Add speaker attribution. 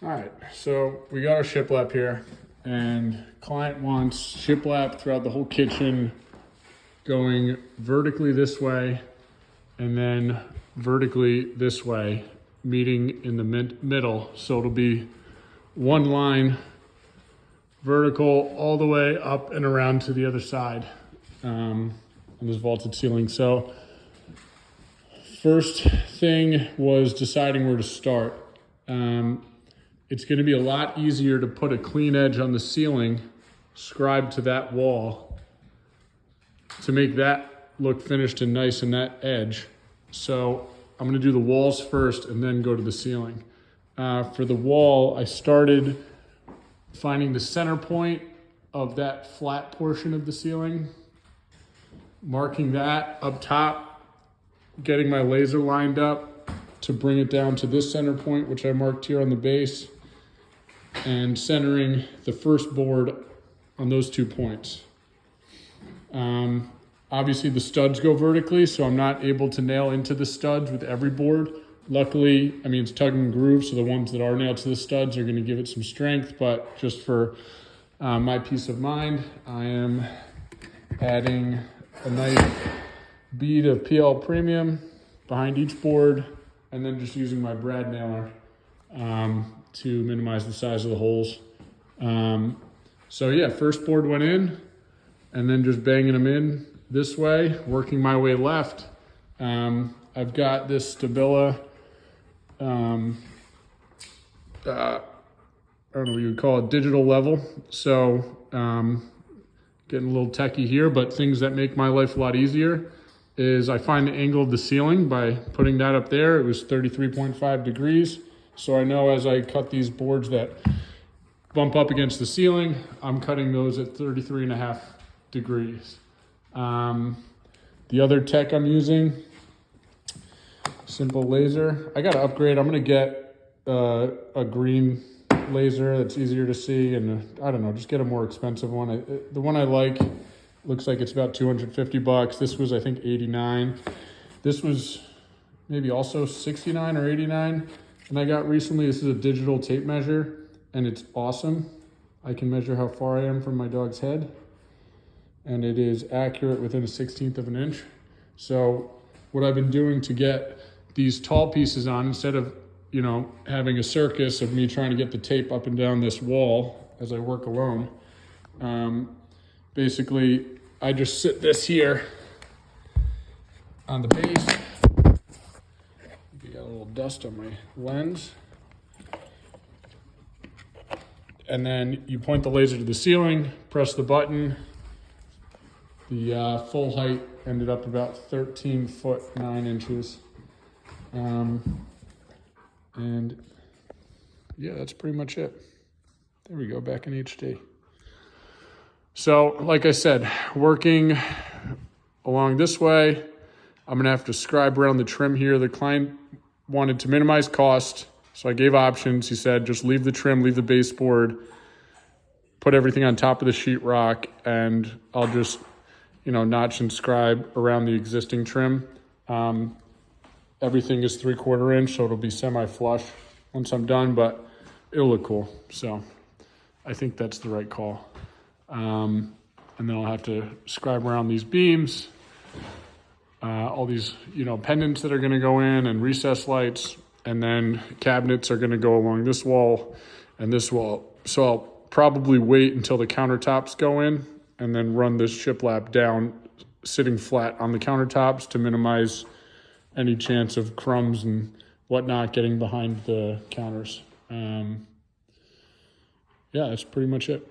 Speaker 1: All right, so we got our shiplap here, and client wants shiplap throughout the whole kitchen, going vertically this way and then vertically this way, meeting in the middle. So it'll be one line vertical all the way up and around to the other side on this vaulted ceiling. So first thing was deciding where to start. It's going to be a lot easier to put a clean edge on the ceiling, scribe to that wall, to make that look finished and nice in that edge. So I'm going to do the walls first and then go to the ceiling. For the wall, I started finding the center point of that flat portion of the ceiling, marking that up top, getting my laser lined up to bring it down to this center point, which I marked here on the base, and centering the first board on those 2 points. Obviously the studs go vertically, so I'm not able to nail into the studs with every board. Luckily, I mean, it's tug and groove, so the ones that are nailed to the studs are gonna give it some strength, but just for my peace of mind, I am adding a nice bead of PL Premium behind each board, and then just using my brad nailer to minimize the size of the holes. So yeah, first board went in, and then just banging them in this way, working my way left. I've got this Stabila, I don't know what you would call it, digital level. So getting a little techie here, but things that make my life a lot easier is I find the angle of the ceiling by putting that up there. It was 33.5 degrees. So I know as I cut these boards that bump up against the ceiling, I'm cutting those at 33.5 degrees. The other tech I'm using, simple laser. I gotta upgrade. I'm gonna get a green laser that's easier to see, and I don't know, just get a more expensive one. The one I like looks like it's about 250 bucks. This was, I think, 89. This was maybe also 69 or 89. And I got recently, this is a digital tape measure, and it's awesome. I can measure how far I am from my dog's head, and it is accurate within a 1/16 of an inch. So what I've been doing to get these tall pieces on, instead of, you know, having a circus of me trying to get the tape up and down this wall as I work alone, basically I just sit this here on the base. Got a little dust on my lens. And then you point the laser to the ceiling, press the button. The full height ended up about 13 foot 9 inches. And yeah, that's pretty much it. There we go, back in HD. So like I said, working along this way, I'm gonna have to scribe around the trim here. The client wanted to minimize cost, so I gave options. He said, just leave the trim, leave the baseboard, put everything on top of the sheetrock, and I'll just, you know, notch and scribe around the existing trim. Everything is 3/4 inch, so it'll be semi-flush once I'm done, but it'll look cool. So I think that's the right call. And then I'll have to scribe around these beams, all these, you know, pendants that are going to go in, and recess lights, and then cabinets are going to go along this wall and this wall. So I'll probably wait until the countertops go in and then run this shiplap down, sitting flat on the countertops to minimize any chance of crumbs and whatnot getting behind the counters. Yeah, that's pretty much it.